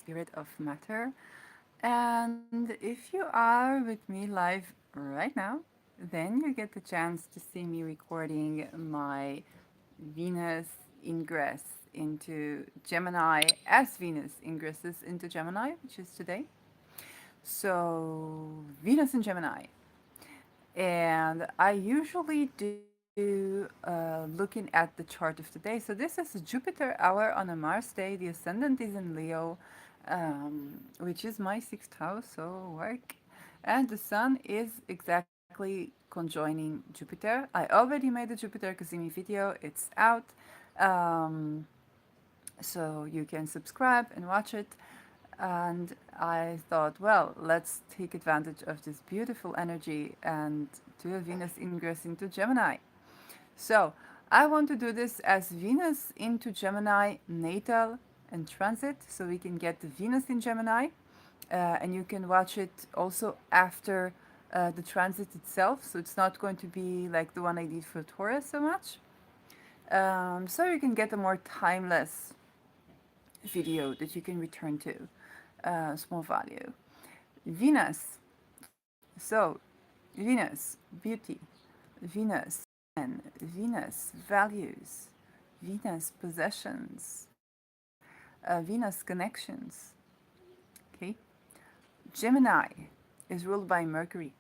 spirit of matter. And if you are with me live right now, then you get the chance to see me recording my Venus ingress into Gemini as Venus ingresses into Gemini, which is today. So, Venus in Gemini. And I usually do looking at the chart of today. So this is a Jupiter hour on a Mars day. The ascendant is in Leo, which is my sixth house, so work. And the sun is exactly conjoining Jupiter. I already made the Jupiter Cassini video. It's out. Um, so you can subscribe and watch it. And I thought, well, let's take advantage of this beautiful energy and do a Venus ingress into Gemini. So I want to do this as Venus into Gemini natal and transit, so we can get the Venus in Gemini, and you can watch it also after the transit itself. So it's not going to be like the one I did for Taurus so much. So you can get a more timeless video that you can return to. Small value. Venus. So, Venus, beauty. Venus, and Venus, values. Venus, possessions. Venus, connections. Okay. Gemini is ruled by Mercury.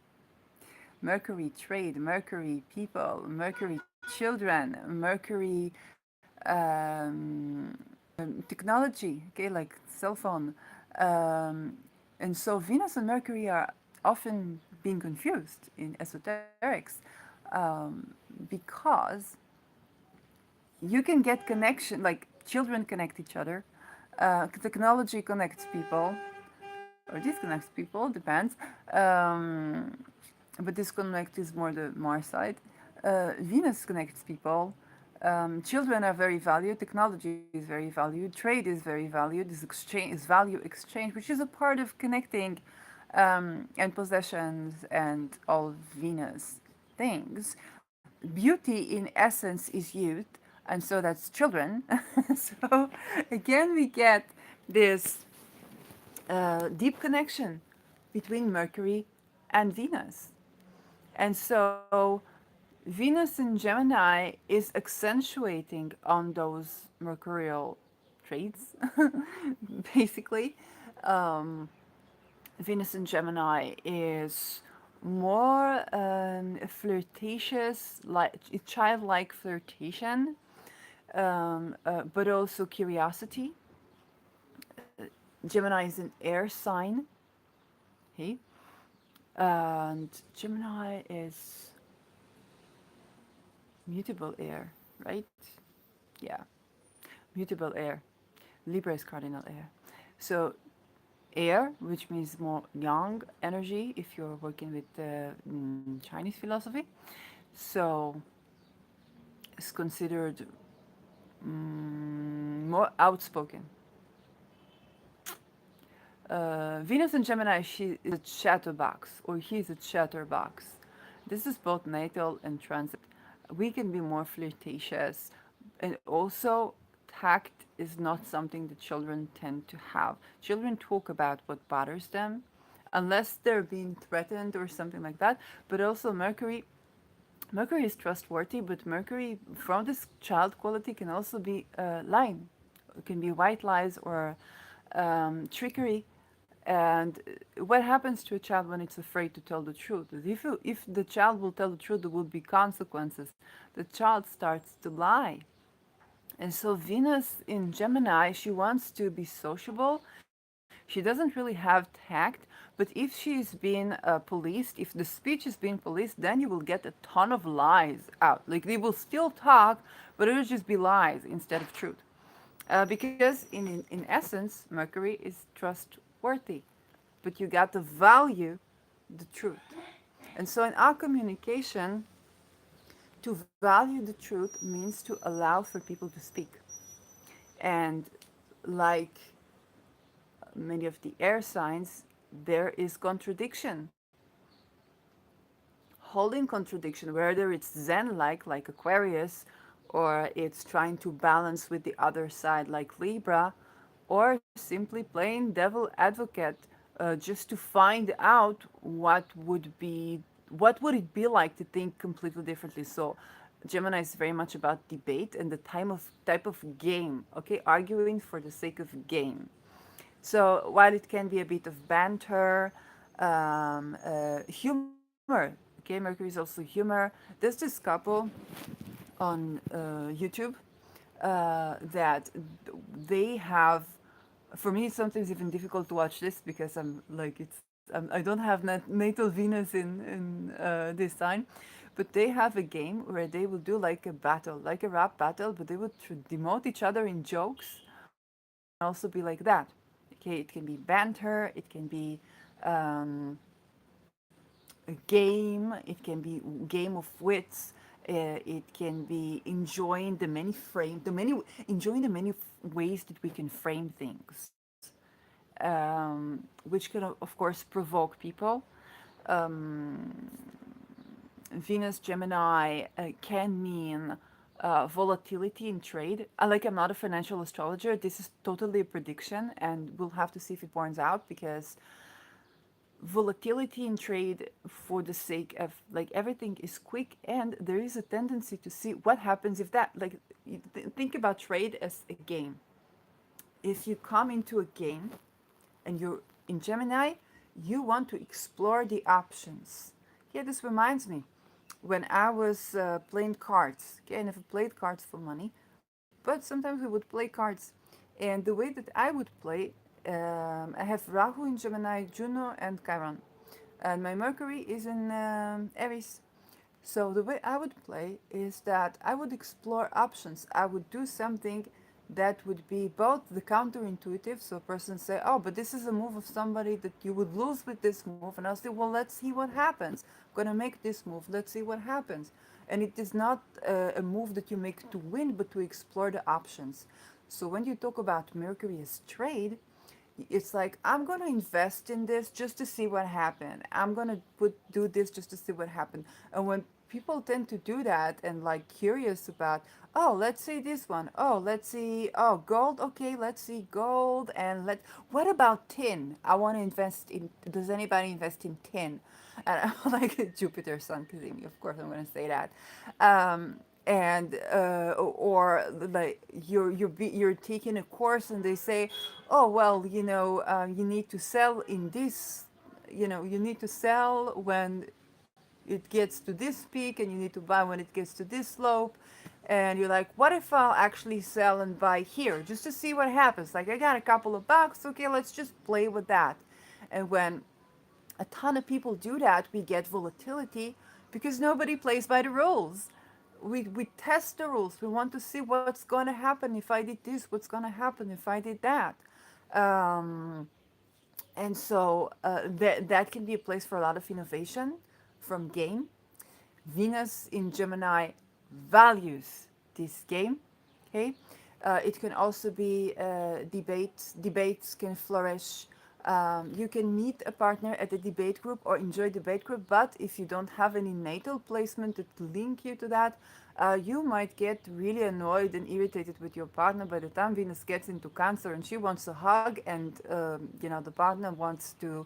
Mercury, trade. Mercury, people. Mercury, children. Mercury, technology, okay, like cell phone. And so Venus and Mercury are often being confused in esoterics, because you can get connection, like children connect each other, technology connects people, or disconnects people, depends. But disconnect is more the Mars side. Venus connects people. Children are very valued. Technology is very valued. Trade is very valued. This exchange is value exchange, which is a part of connecting, and possessions and all Venus things. Beauty in essence is youth, and so that's children. So again, we get this deep connection between Mercury and Venus. And so Venus in Gemini is accentuating on those mercurial traits, basically. Um, Venus in Gemini is more flirtatious, like childlike flirtation, but also curiosity. Gemini is an air sign, okay? And Gemini is mutable air, right? Yeah, mutable air. Libra is cardinal air. So air, which means more yang energy if you're working with Chinese philosophy. So it's considered more outspoken. Venus in Gemini, she is a chatterbox, or he's a chatterbox. This is both natal and transit. We can be more flirtatious, and also tact is not something that children tend to have. Children talk about what bothers them, unless they're being threatened or something like that. But also Mercury is trustworthy, but Mercury from this child quality can also be lying. It can be white lies or trickery. And what happens to a child when it's afraid to tell the truth? If the child will tell the truth, there will be consequences. The child starts to lie. And so Venus in Gemini, she wants to be sociable. She doesn't really have tact, but if she's being policed, if the speech is being policed, then you will get a ton of lies out. Like they will still talk, but it will just be lies instead of truth. Because in essence, Mercury is trustworthy, but you got to value the truth. And so in our communication, to value the truth means to allow for people to speak. And like many of the air signs, there is contradiction. Holding contradiction, whether it's Zen like Aquarius, or it's trying to balance with the other side like Libra, or simply playing devil advocate, just to find out what would it be like to think completely differently. So Gemini is very much about debate and the type of game, okay, arguing for the sake of game. So while it can be a bit of banter, humor, okay, Mercury is also humor. There's this couple on YouTube that they have. For me, it's sometimes even difficult to watch this because I'm like I don't have natal Venus in this sign, but they have a game where they will do like a battle, like a rap battle, but they would demote each other in jokes and also be like that. Okay, it can be banter, it can be um, a game, it can be game of wits, it can be enjoying the many ways that we can frame things, which can of course provoke people. um, Venus Gemini can mean volatility in trade. Like, I'm not a financial astrologer. This is totally a prediction, and we'll have to see if it burns out because volatility in trade for the sake of like everything is quick, and there is a tendency to see what happens if that like think about trade as a game. If you come into a game and you're in Gemini, you want to explore the options. Yeah, this reminds me when I was playing cards. Okay, I never played cards for money, but sometimes we would play cards. And the way that I would play, I have Rahu in Gemini, Juno, and Chiron. And my Mercury is in Aries. So the way I would play is that I would explore options. I would do something that would be both the counterintuitive, so a person say, "Oh, but this is a move of somebody that you would lose with this move," and I'll say, "Well, let's see what happens. I'm gonna make this move. Let's see what happens." And it is not a move that you make to win, but to explore the options. So when you talk about Mercury as trade, it's like I'm gonna invest in this just to see what happened. I'm gonna do this just to see what happened. And when people tend to do that and like curious about, oh, let's see this one. Oh, let's see. Oh, gold. Okay, let's see gold. And what about tin? I want to invest in. Does anybody invest in tin? And I'm like Jupiter, Sun, Cazimi. Of course, I'm gonna say that. And or like you're taking a course and they say, oh well, you need to sell in this, you need to sell when it gets to this peak and you need to buy when it gets to this slope. And you're like, what if I'll actually sell and buy here just to see what happens? Like, I got a couple of bucks, okay, let's just play with that. And when a ton of people do that, we get volatility because nobody plays by the rules. We test the rules. We want to see what's going to happen if I did this, what's going to happen if I did that. Um, and so that can be a place for a lot of innovation from game. Venus in Gemini values this game. Okay, it can also be debates. Debates can flourish. You can meet a partner at a debate group or enjoy debate group, but if you don't have any natal placement to link you to that, you might get really annoyed and irritated with your partner by the time Venus gets into Cancer and she wants a hug, and the partner wants to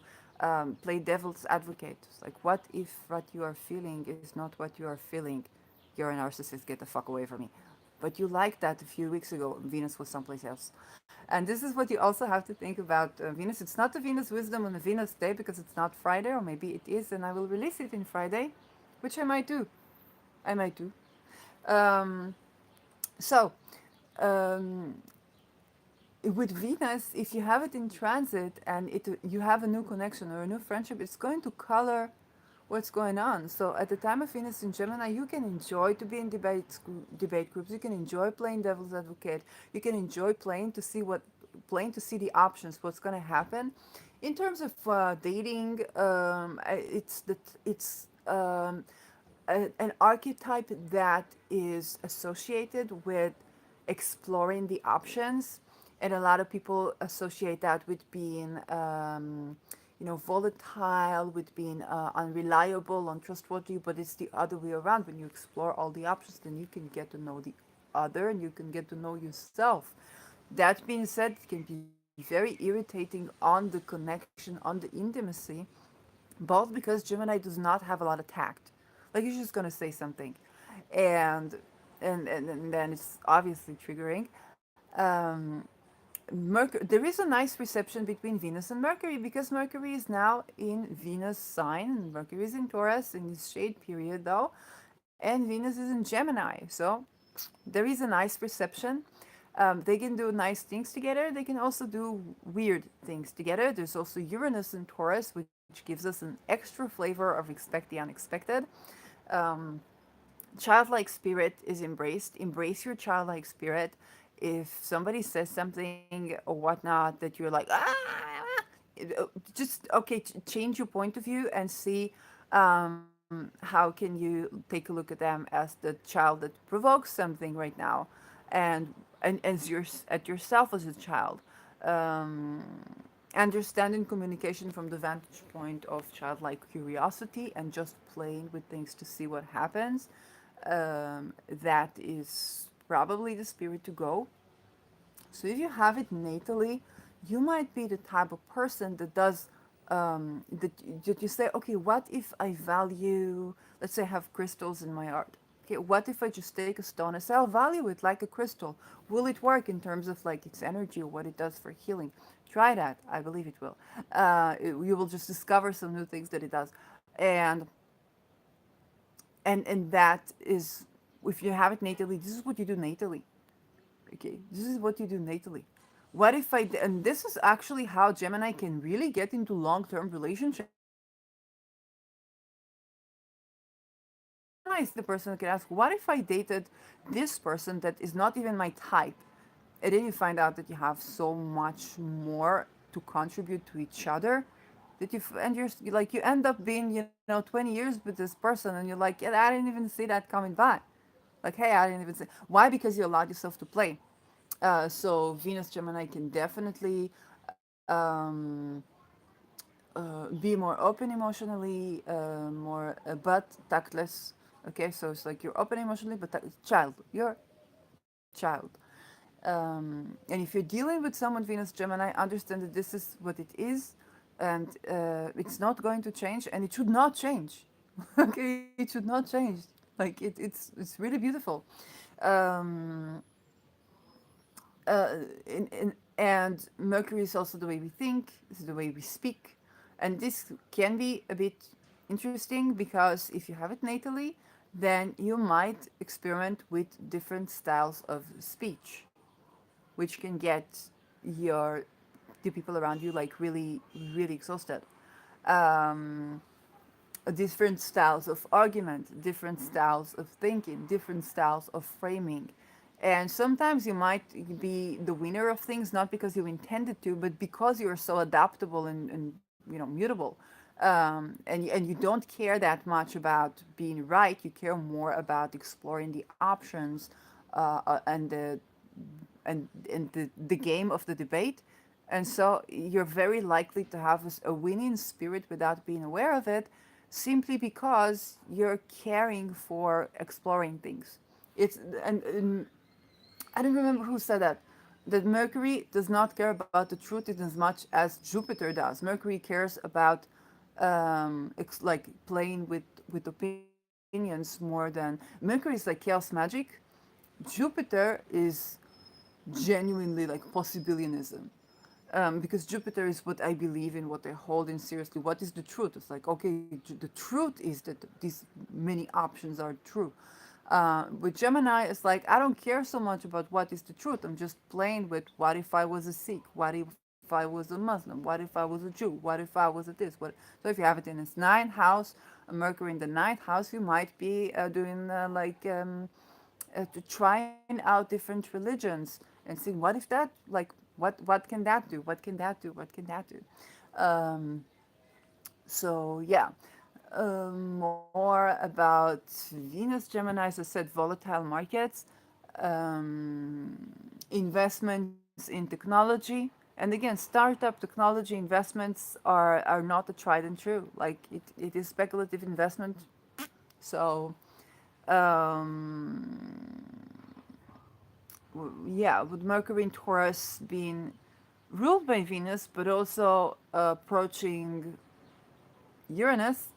play devil's advocate. It's like, what if what you are feeling is not what you are feeling? You're a narcissist, get the fuck away from me. But you liked that a few weeks ago. Venus was someplace else. And this is what you also have to think about Venus. It's not the Venus wisdom on the Venus day because it's not Friday, or maybe it is, and I will release it in Friday, which I might do. I might do. Um, so, um, with Venus, if you have it in transit and you have a new connection or a new friendship, it's going to color what's going on. So at the time of Venus in Gemini, you can enjoy to be in debate groups. You can enjoy playing devil's advocate. You can enjoy playing to see the options, what's going to happen. In terms of dating, it's an archetype that is associated with exploring the options, and a lot of people associate that with being volatile, with being unreliable, untrustworthy, but it's the other way around. When you explore all the options, then you can get to know the other and you can get to know yourself. That being said, it can be very irritating on the connection, on the intimacy, both because Gemini does not have a lot of tact. Like he's just gonna say something, and and then it's obviously triggering. Um, there is a nice reception between Venus and Mercury because Mercury is now in Venus sign, and Mercury is in Taurus in his shade period though, and Venus is in Gemini. So there is a nice reception. They can do nice things together. They can also do weird things together. There's also Uranus in Taurus, which gives us an extra flavor of expect the unexpected. Um, Childlike spirit is embraced. Embrace your childlike spirit. If somebody says something or whatnot that you're like, just okay, change your point of view and see how can you take a look at them as the child that provokes something right now, and as your at yourself as a child. Um, Understanding communication from the vantage point of childlike curiosity and just playing with things to see what happens. That is probably the spirit to go. So if you have it natally, you might be the type of person that does that you say, okay, what if I value, let's say I have crystals in my art. Okay, what if I just take a stone and say I'll value it like a crystal? Will it work in terms of like its energy or what it does for healing? Try that. I believe it will. You will just discover some new things that it does, and and that is, if you have it natally, this is what you do natally. Okay, this is what you do natally. What if and this is actually how Gemini can really get into long-term relationships. Gemini is the person who can ask, what if I dated this person that is not even my type? And then you find out that you have so much more to contribute to each other that and you're like, you end up being, 20 years with this person and you're like, yeah, I didn't even see that coming by. Like, hey, I didn't even see. Why? Because you allowed yourself to play. So Venus Gemini can definitely be more open emotionally, more but tactless. Okay, so it's like you're open emotionally, but child, you're child. And if you're dealing with someone Venus Gemini, understand that this is what it is, and it's not going to change, and it should not change. Okay, it should not change. Like it's really beautiful. Um, and Mercury is also the way we think, is the way we speak, and this can be a bit interesting because if you have it natally, then you might experiment with different styles of speech, which can get your the people around you like really really exhausted. Um, Different styles of argument, different styles of thinking, different styles of framing. And sometimes you might be the winner of things not because you intended to, but because you're so adaptable and mutable. And you don't care that much about being right. You care more about exploring the options and the game of the debate. And so you're very likely to have a winning spirit without being aware of it, simply because you're caring for exploring things. It's and I don't remember who said that Mercury does not care about the truth as much as Jupiter does. Mercury cares about like playing with opinions more than Mercury is like chaos magic. Jupiter is genuinely like possibilianism. Because Jupiter is what I believe in, what I hold in seriously. What is the truth? It's like, okay, the truth is that these many options are true. With Gemini, it's like, I don't care so much about what is the truth. I'm just playing with what if I was a Sikh? What if I was a Muslim? What if I was a Jew? What if I was a this? What? So if you have it in its ninth house, Mercury in the ninth house, you might be doing trying out different religions and seeing what if that like what can that do? What can that do? What can that do? Um, so yeah, more about Venus Gemini. As I said, volatile markets, investments in technology, and again, startup technology investments are not a tried and true. Like it is speculative investment. So um, yeah, with Mercury in Taurus being ruled by Venus, but also approaching Uranus,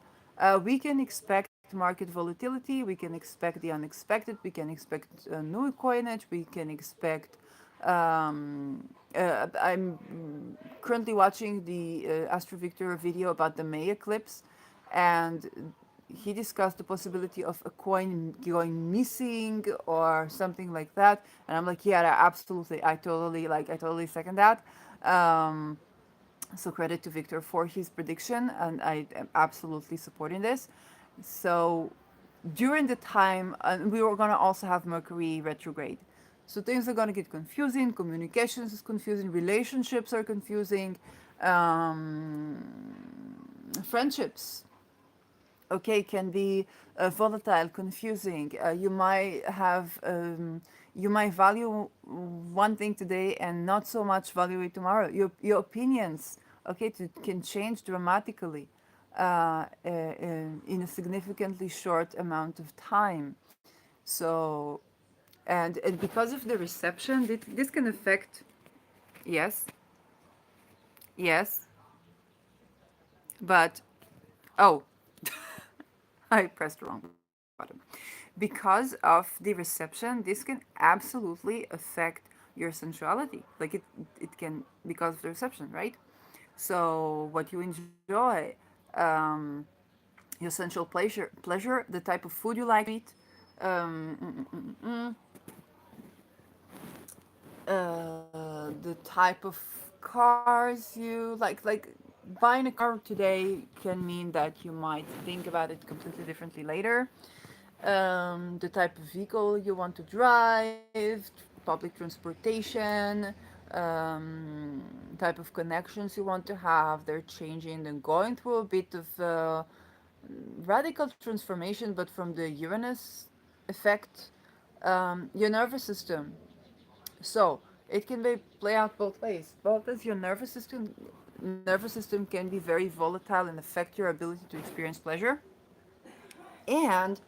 we can expect market volatility, we can expect the unexpected, we can expect new coinage, we can expect. I'm currently watching the Astro Victor video about the May eclipse, and he discussed the possibility of a coin going missing or something like that. And I'm like, yeah, absolutely, I totally second that. Um, so credit to Victor for his prediction, and I am absolutely supporting this. So during the time, and we were gonna also have Mercury retrograde. So things are gonna get confusing. Communications is confusing. Relationships are confusing. Friendships, okay, can be volatile, confusing. You might value one thing today and not so much value it tomorrow. Your opinions, okay, can change dramatically in a significantly short amount of time. So, and because of the reception, this can affect, yes, yes, but oh, I pressed the wrong button. Because of the reception, this can absolutely affect your sensuality. It can, because of the reception, right? So what you enjoy, um, your sensual pleasure, the type of food you like to eat, the type of cars you like. Buying a car today can mean that you might think about it completely differently later. The type of vehicle you want to drive, public transportation, type of connections you want to have. They're changing and going through a bit of radical transformation, but from the Uranus effect. Your nervous system. So it can play out both ways. Both as your nervous system can be very volatile and affect your ability to experience pleasure, and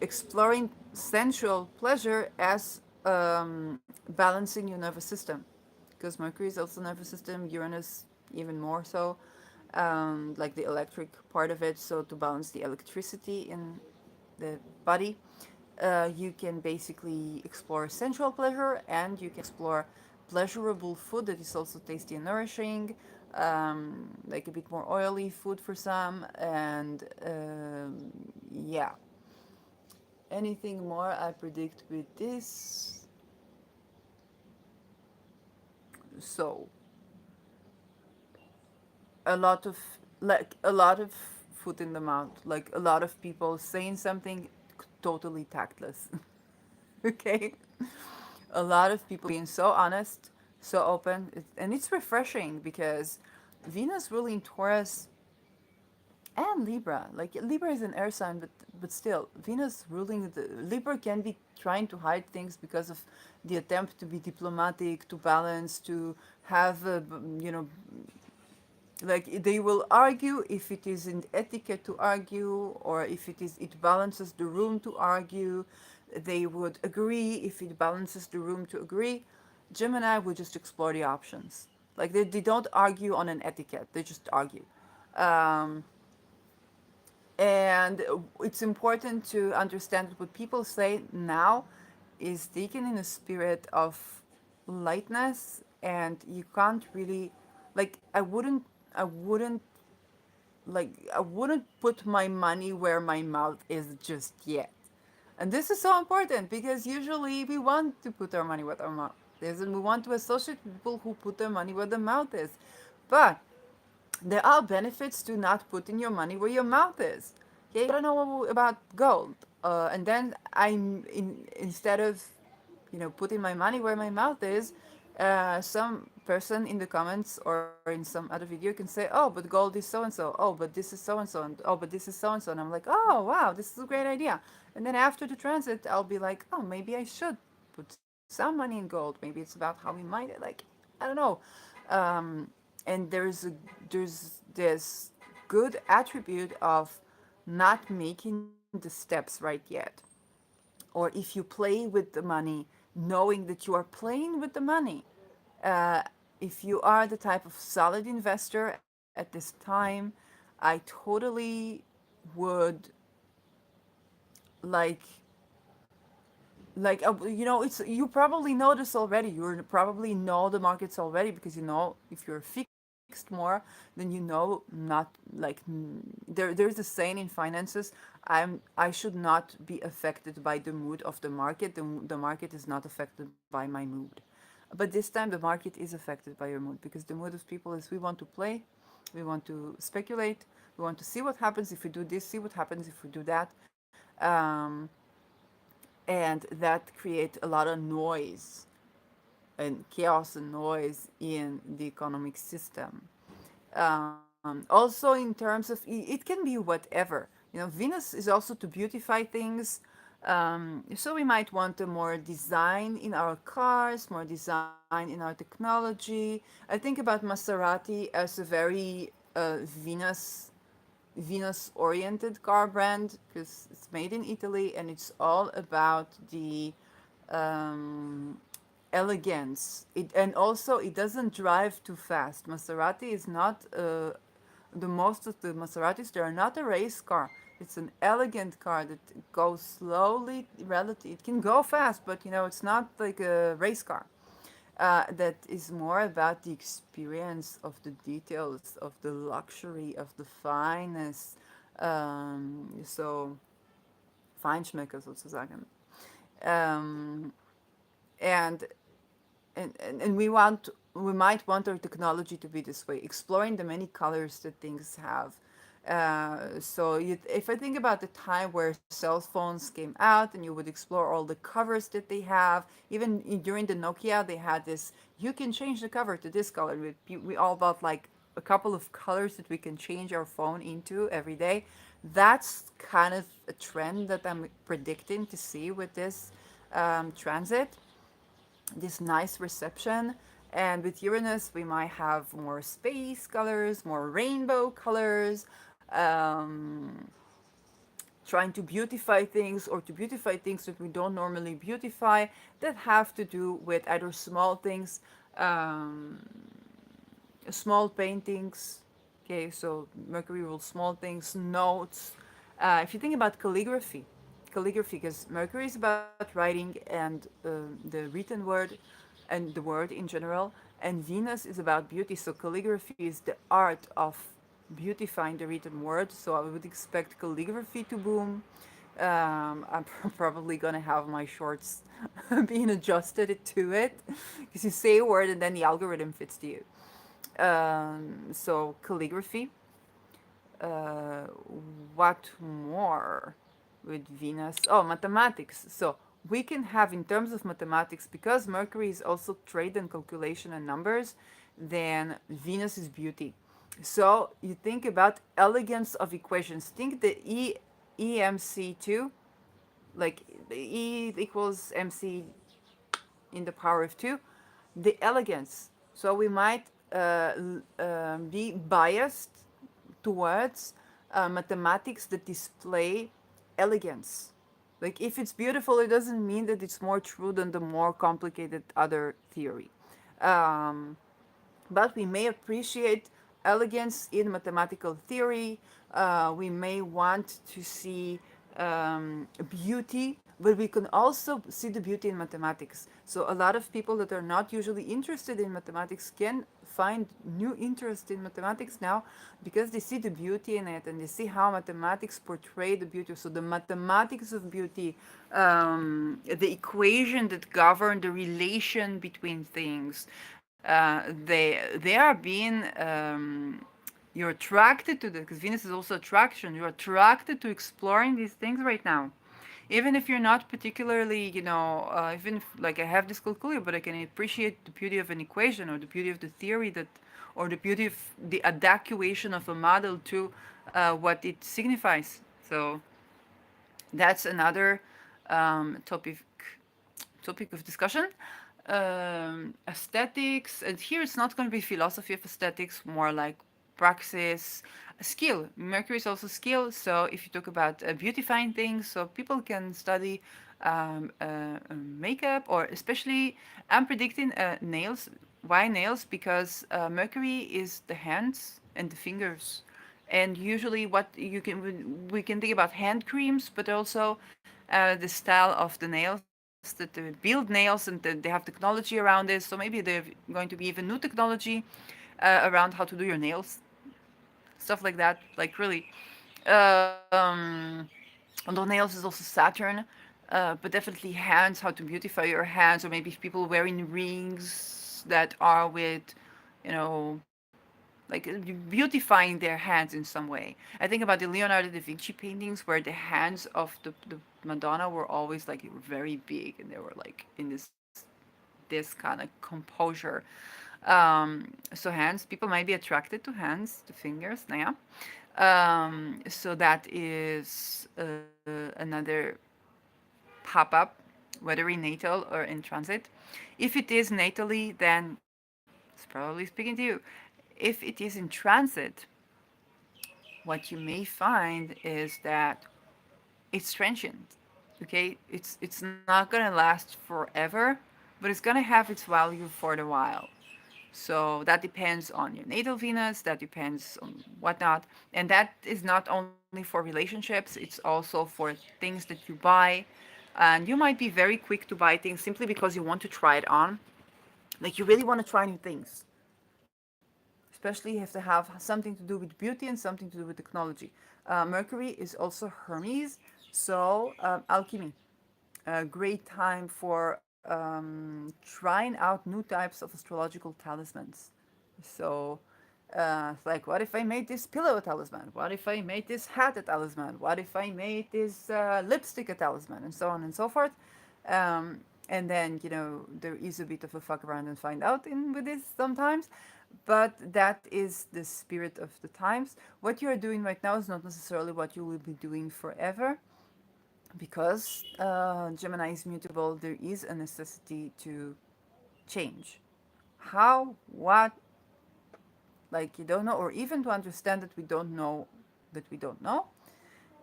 exploring sensual pleasure as balancing your nervous system, because Mercury is also nervous system, Uranus even more so, like the electric part of it. So to balance the electricity in the body, you can basically explore sensual pleasure, and you can explore pleasurable food that is also tasty and nourishing, like a bit more oily food for some, and yeah. Anything more I predict with this? So a lot of a lot of foot in the mouth, like a lot of people saying something totally tactless. Okay, a lot of people being so honest, so open, and it's refreshing because Venus ruling Taurus and Libra. Like Libra is an air sign, but still, Venus ruling the Libra can be trying to hide things because of the attempt to be diplomatic, to balance, to have like they will argue if it isn't etiquette to argue, or if it balances the room to argue. They would agree if it balances the room to agree. Gemini would just explore the options. Like they don't argue on an etiquette, they just argue. Um, and it's important to understand that what people say now is taken in a spirit of lightness, and you can't really, like, I wouldn't I wouldn't put my money where my mouth is just yet. And this is so important because usually we want to put our money where our mouth is, and we want to associate people who put their money where their mouth is. But there are benefits to not putting your money where your mouth is. Okay, I don't know about gold, and then instead of putting my money where my mouth is, some person in the comments or in some other video can say, "Oh, but gold is so and so. Oh, but this is so and so, and oh, but this is so and so." And I'm like, "Oh, wow, this is a great idea." And then after the transit, I'll be like, "Oh, maybe I should put some money in gold. Maybe it's about how we mine it. Like, I don't know." Um, and there's this good attribute of not making the steps right yet, or if you play with the money knowing that you are playing with the money, uh, if you are the type of solid investor at this time, I totally would like it's, you probably know this already. You probably know the markets already, because you know, if you're fixed more, then you know, not like, there's a saying in finances, I should not be affected by the mood of the market. The market is not affected by my mood. But this time the market is affected by your mood, because the mood of people is, we want to play, we want to speculate, we want to see what happens if we do this, see what happens if we do that. um, and that creates a lot of noise and chaos and noise in the economic system. Also, in terms of, it can be whatever. Venus is also to beautify things. So we might want a more design in our cars, more design in our technology. I think about Maserati as a very Venus oriented car brand, because it's made in Italy and it's all about the um, elegance. And also, it doesn't drive too fast. Maserati is not, the most of the Maseratis, they are not a race car. It's an elegant car that goes slowly. Relative, it can go fast, but it's not like a race car. That is more about the experience of the details, of the luxury, of the fineness. So, Feinschmecker sozusagen. Um, and and we might want our technology to be this way, exploring the many colors that things have. If I think about the time where cell phones came out, and you would explore all the covers that they have, even during the Nokia, they had this, you can change the cover to this color. We all bought like a couple of colors that we can change our phone into every day. That's kind of a trend that I'm predicting to see with this transit, this nice reception. And with Uranus, we might have more space colors, more rainbow colors, trying to beautify things, or to beautify things that we don't normally beautify, that have to do with either small things, um, small paintings. Okay, so Mercury rules small things, notes. If you think about calligraphy, because Mercury is about writing and the written word and the word in general, and Venus is about beauty. So calligraphy is the art of beautifying the written word. So I would expect calligraphy to boom. I'm probably gonna have my shorts being adjusted to it, because you say a word and then the algorithm fits to you. So calligraphy. Uh, what more with Venus? Oh, mathematics. So we can have, in terms of mathematics, because Mercury is also trade and calculation and numbers, then Venus is beauty. So you think about elegance of equations. Think the EMC2, like E equals MC in the power of 2, the elegance. So we might be biased towards mathematics that display elegance. Like, if it's beautiful, it doesn't mean that it's more true than the more complicated other theory. Um, but we may appreciate elegance in mathematical theory. We may want to see beauty, but we can also see the beauty in mathematics. So a lot of people that are not usually interested in mathematics can find new interest in mathematics now, because they see the beauty in it, and they see how mathematics portray the beauty. So the mathematics of beauty, the equation that govern the relation between things, they are being, you're attracted to that, because Venus is also attraction. You're attracted to exploring these things right now, even if you're not particularly, even if, like, I have dyscalculia, but I can appreciate the beauty of an equation, or the beauty of the theory that, or the beauty of the adequation of a model to what it signifies. So that's another topic of discussion. Aesthetics, and here it's not going to be philosophy of aesthetics, more like praxis, skill. Mercury is also skill. So if you talk about beautifying things, so people can study makeup, or especially, I'm predicting nails. Why nails? Because Mercury is the hands and the fingers. And usually, what you can we can think about hand creams, but also the style of the nails that they build nails and they have technology around this. So maybe there's going to be even new technology around how to do your nails, stuff like that. Like really, um, although nails is also Saturn, but definitely hands, how to beautify your hands, or maybe people wearing rings that are with, you know, like beautifying their hands in some way. I think about the Leonardo da Vinci paintings where the hands of the Madonna were always like very big and they were like in this kind of composure. So hands, people might be attracted to hands, to fingers, yeah. So that is another pop up, whether in natal or in transit. If it is natally, then it's probably speaking to you. If it is in transit, what you may find is that it's transient. Okay, it's not gonna last forever, but it's gonna have its value for the while. So that depends on your natal Venus, that depends on whatnot. And that is not only for relationships, it's also for things that you buy. And you might be very quick to buy things simply because you want to try it on. Like you really want to try new things. Especially you have to have something to do with beauty and something to do with technology. Mercury is also Hermes, so alchemy. A great time for trying out new types of astrological talismans. So, like, what if I made this pillow a talisman? What if I made this hat a talisman? What if I made this lipstick a talisman? And so on and so forth. And then, there is a bit of a fuck around and find out in with this sometimes. But that is the spirit of the times. What you are doing right now is not necessarily what you will be doing forever because Gemini is mutable, there is a necessity to change. How, what, like you don't know, or even to understand that we don't know that we don't know.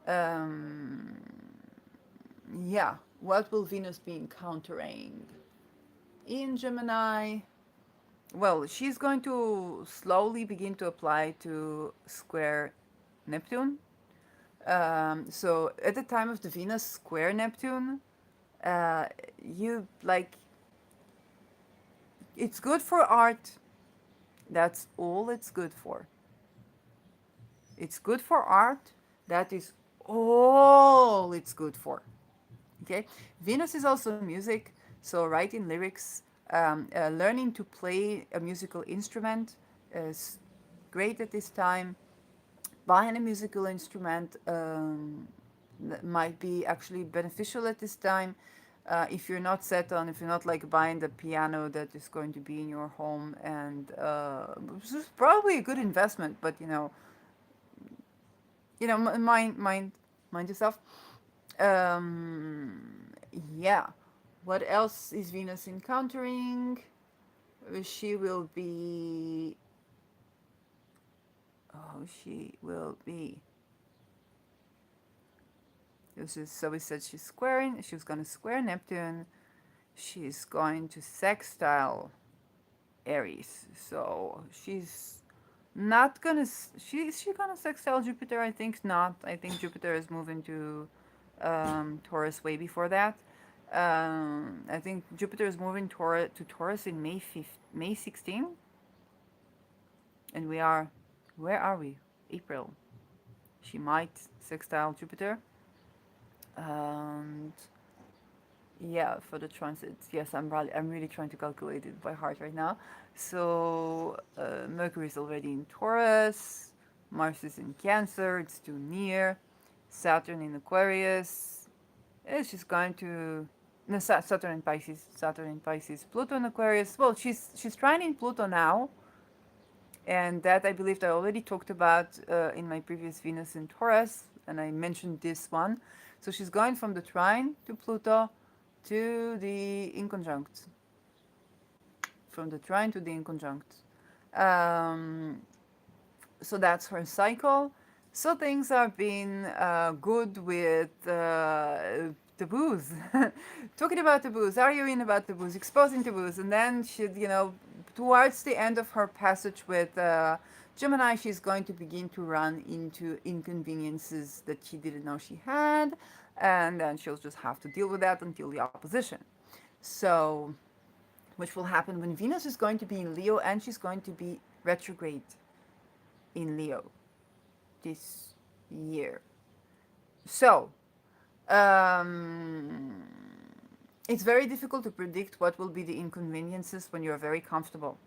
Um, yeah, what will Venus be encountering in Gemini? Well, she's going to slowly begin to apply to square Neptune. So at the time of the Venus square Neptune, uh, you like it's good for art. That's all it's good for. It's good for art. That is all it's good for. Okay. Venus is also music. So writing lyrics, learning to play a musical instrument is great at this time. Buying a musical instrument that might be actually beneficial at this time. If you're not like buying the piano that is going to be in your home, and this is probably a good investment, but mind yourself. Um, yeah. What else is Venus encountering? She will be. Oh, she will be. So we said she's squaring. She's going to square Neptune. She's going to sextile Aries. So she's not gonna. Is she gonna sextile Jupiter? I think not. I think Jupiter is moving to Taurus way before that. I think Jupiter is moving to Taurus in May 16, and we are. Where are we? April. She might sextile Jupiter. And yeah, for the transits, yes, I'm really trying to calculate it by heart right now. So Mercury is already in Taurus, Mars is in Cancer, it's too near, Saturn in Aquarius. It's just going to no, Saturn in Pisces, Pluto in Aquarius. Well, she's trying in Pluto now, and that I believed I already talked about in my previous Venus in Taurus, and I mentioned this one. So she's going from the trine to Pluto to the inconjunct. From the trine to the inconjunct. Um, so that's her cycle. So things have been good with taboos. Talking about taboos, arguing about taboos, exposing taboos, and then should, towards the end of her passage with Gemini, she's going to begin to run into inconveniences that she didn't know she had, and then she'll just have to deal with that until the opposition. So, which will happen when Venus is going to be in Leo and she's going to be retrograde in Leo this year. So, um, it's very difficult to predict what will be the inconveniences when you're very comfortable.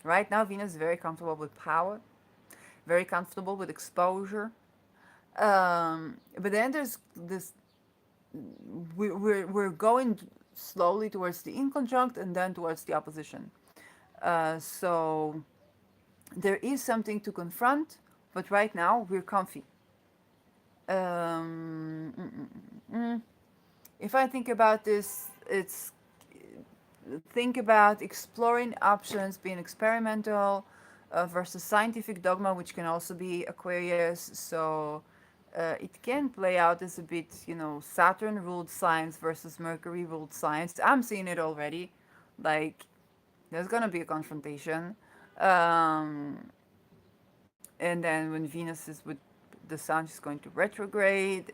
Right now, Venus is very comfortable with power, very comfortable with exposure. But then there's this, we're going slowly towards the inconjunct and then towards the opposition. So there is something to confront, but right now we're comfy. Um, mm, mm, if I think about this, it's think about exploring options, being experimental versus scientific dogma, which can also be Aquarius. So it can play out as a bit, Saturn ruled science versus Mercury ruled science. I'm seeing it already. Like, there's gonna be a confrontation. Um, and then when Venus is with the Sun, she's going to retrograde.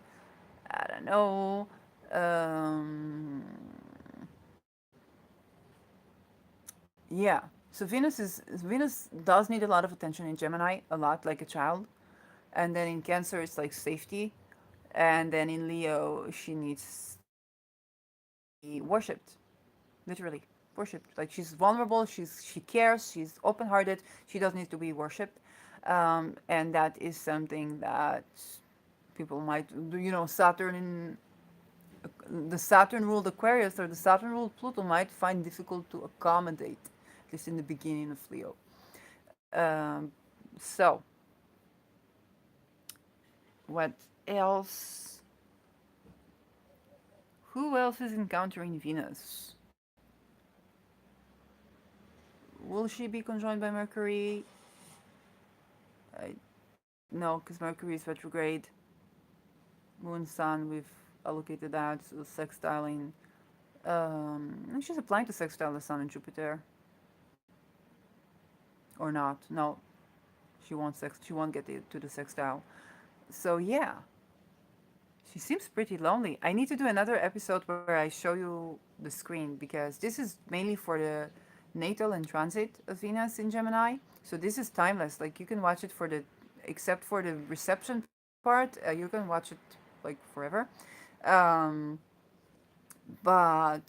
I don't know. Um, yeah. So Venus does need a lot of attention in Gemini, a lot like a child, and then in Cancer it's like safety, and then in Leo she needs to be worshipped, literally worshipped. Like she's vulnerable, she cares, she's open-hearted. She does need to be worshipped, and that is something that people might, Saturn in the Saturn ruled Aquarius or the Saturn ruled Pluto might find difficult to accommodate, at least in the beginning of Leo. Um, so, what else? Who else is encountering Venus? Will she be conjoined by Mercury? I, no, because Mercury is retrograde. Moon, Sun, we've allocated that. So sextiling. She's applying to sextile the Sun and Jupiter. Or not. No, she won't get to the sextile. So yeah, she seems pretty lonely. I need to do another episode where I show you the screen because this is mainly for the natal and transit of Venus in Gemini. So this is timeless. Like you can watch it except for the reception part, you can watch it like forever. Um, but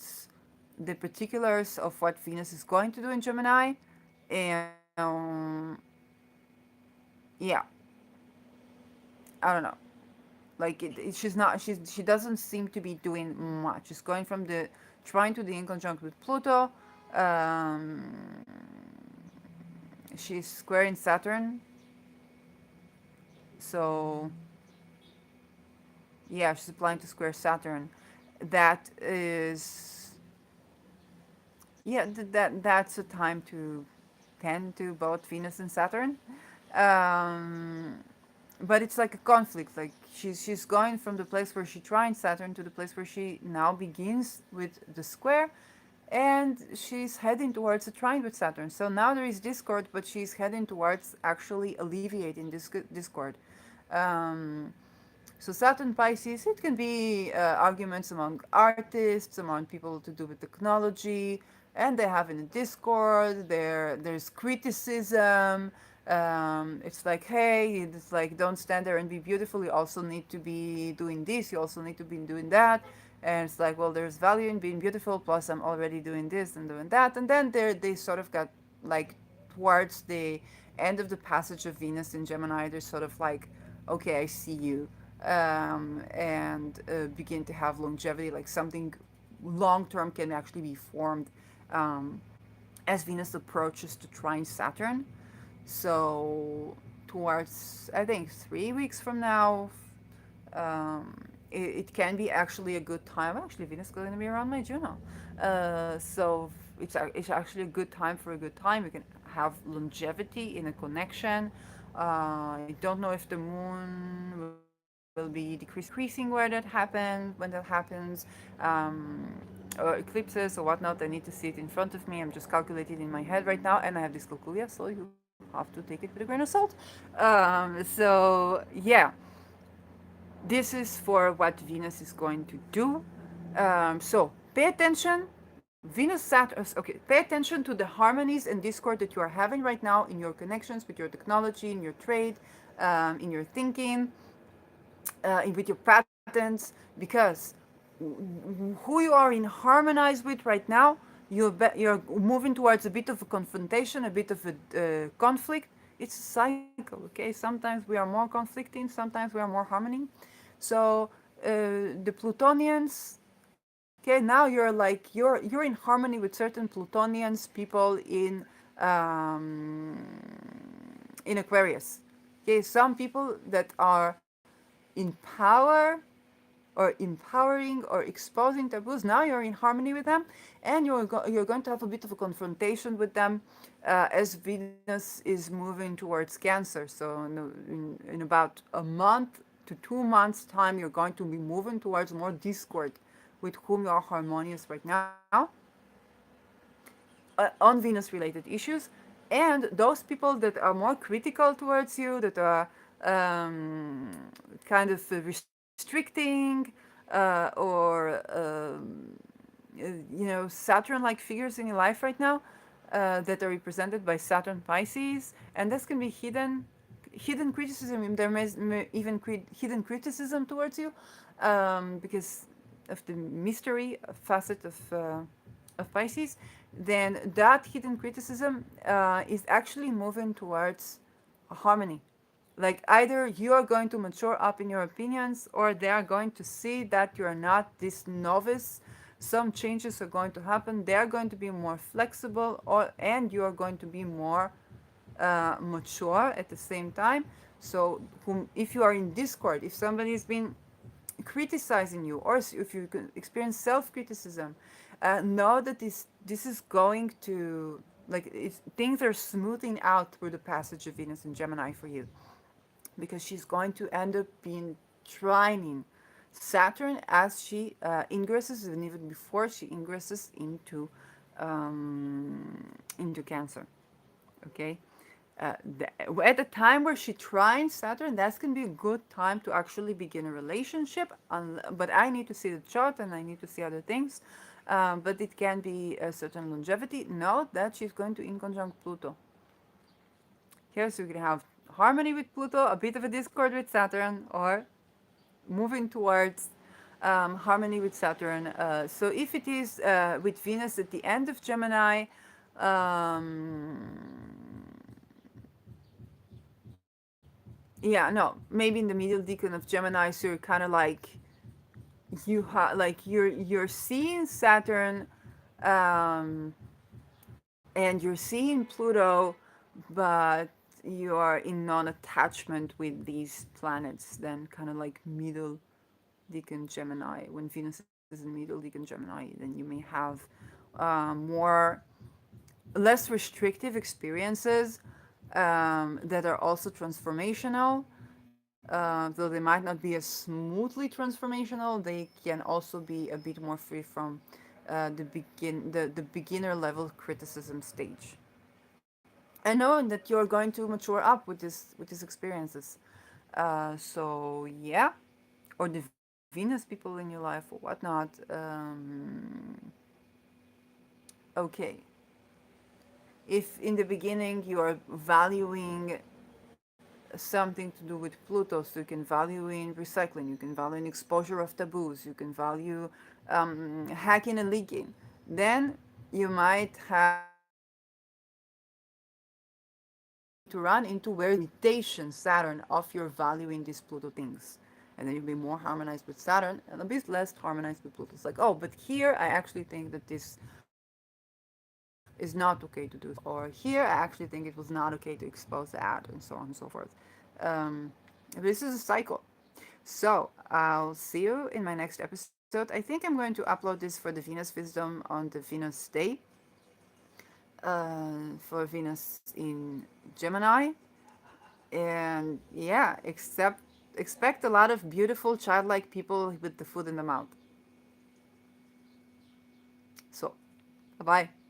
the particulars of what Venus is going to do in Gemini, and yeah, I don't know. Like she's not she doesn't seem to be doing much. She's going from the trine to the inconjunct with Pluto. Um, she's squaring Saturn, so yeah, she's applying to square Saturn. That is that's a time to tend to both Venus and Saturn. Um, but it's like a conflict. Like she's going from the place where she trines Saturn to the place where she now begins with the square, and she's heading towards a trine with Saturn. So now there is discord, but she's heading towards actually alleviating this discord. Um, so Saturn Pisces, it can be arguments among artists, among people to do with technology, and they have in a Discord. There's criticism. It's like, hey, it's like don't stand there and be beautiful. You also need to be doing this. You also need to be doing that. And it's like, well, there's value in being beautiful. Plus, I'm already doing this and doing that. And then they sort of got like towards the end of the passage of Venus in Gemini. They're sort of like, okay, I see you, and begin to have longevity, like something long term can actually be formed um, as Venus approaches to trine Saturn. So, towards, I think, 3 weeks from now, it can be actually a good time. Actually, Venus is going to be around my Juno. So, it's actually a good time for a good time. You can have longevity in a connection. I don't know if the moon will be decreasing where that happens when that happens. or eclipses or whatnot. I need to see it in front of me. I'm just calculating in my head right now, and I have dyscalculia, so you have to take it with a grain of salt. So yeah, this is for what Venus is going to do. So pay attention. Venus, Saturn. Okay, pay attention to the harmonies and discord that you are having right now in your connections with your technology, in your trade, in your thinking, with your patterns, because who you are in harmonize with right now, you're moving towards a bit of a confrontation, a bit of a conflict. It's a cycle, okay? Sometimes we are more conflicting, sometimes we are more harmony. So the Plutonians, okay, now you're in harmony with certain Plutonians people in Aquarius. Okay, some people that are in power or empowering or exposing taboos. Now you're in harmony with them, and you're going to have a bit of a confrontation with them as Venus is moving towards Cancer. So in about a month to 2 months time, you're going to be moving towards more discord with whom you are harmonious right now on Venus related issues. And those people that are more critical towards you, that are kind of restricting or Saturn like figures in your life right now that are represented by Saturn Pisces, and this can be hidden criticism. There may even hidden criticism towards you because of the mystery facet of Pisces. Then that hidden criticism is actually moving towards harmony. Like either you are going to mature up in your opinions, or they are going to see that you are not this novice. Some changes are going to happen. They are going to be more flexible, and you are going to be more mature at the same time. So if you are in discord, if somebody has been criticizing you, or if you experience self-criticism, know that this is going to, like, things are smoothing out through the passage of Venus in Gemini for you, because she's going to end up being trining Saturn as she ingresses, and even before she ingresses into Cancer. Okay, at the time where she trines Saturn, that's going to be a good time to actually begin a relationship. But I need to see the chart and I need to see other things. But it can be a certain longevity. Note that she's going to in conjunct Pluto. Here, so you can have harmony with Pluto, a bit of a discord with Saturn, or moving towards harmony with Saturn. So if it is with Venus at the end of Gemini, yeah, no, maybe in the middle decan of Gemini, so you're kind of like you're seeing Saturn, and you're seeing Pluto, but you are in non-attachment with these planets. Then kind of like middle decan Gemini. When Venus is in middle decan Gemini, then you may have more less restrictive experiences that are also transformational. Though they might not be as smoothly transformational, they can also be a bit more free from the beginner level criticism stage. And knowing that you're going to mature up with these experiences. So yeah, or the Venus people in your life or whatnot. Okay, if in the beginning you are valuing something to do with Pluto, so you can value in recycling, you can value in exposure of taboos, you can value hacking and leaking, then you might have to run into where limitation Saturn of your valuing these Pluto things. And then you'll be more harmonized with Saturn and a bit less harmonized with Pluto. It's like, oh, but here I actually think that this is not okay to do, or here I actually think it was not okay to expose that, and so on and so forth. Um, this is a cycle. So I'll see you in my next episode. I think I'm going to upload this for the Venus Wisdom on the Venus Day, for Venus in Gemini. And yeah, expect a lot of beautiful childlike people with the food in the mouth. Bye bye.